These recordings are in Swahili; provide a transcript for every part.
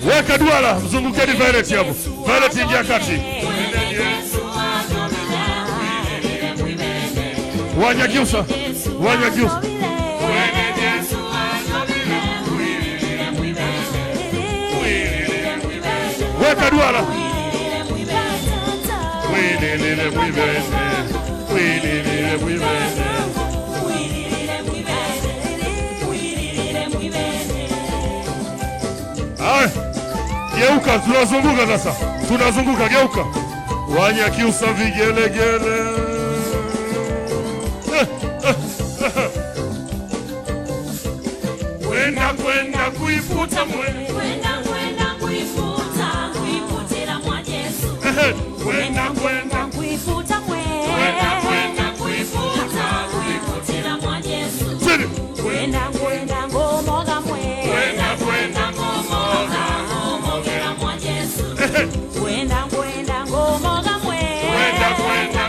Weka duara, mzungukeni Violet hapo. Violet ingia kati. Wanyakyusa. Wanyakyusa. Weka duara. Geuka, tunazunguka sasa. Tunazunguka, geuka. Wanyakyusa vigelegele. Kwenda kuifuta mwe. Kwenda kuifuta, kuifutira mwa Yesu. Kwenda kuifuta mwe. Kwenda kuifuta, kuifutira mwa Yesu. Kwenda ngomoga mwe. Kwenda ngomoga, ngomogera mwa Yesu. Kwenda ngomoga mwe. Kwenda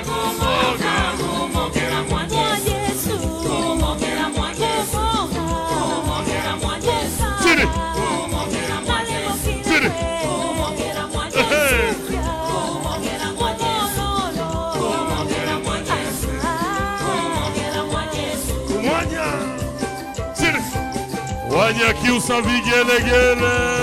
ngomoga, ngomogera mwa Yesu. Ngomogera mwa Yesu. Ngomogera mwa Yesu. Ngomogera mwa Yesu. Ngomogera mwa Yesu. Ngomogera mwa Yesu. Ngomogera mwa Yesu. Ngomogera mwa Yesu. Wanyakyusa vigelegele.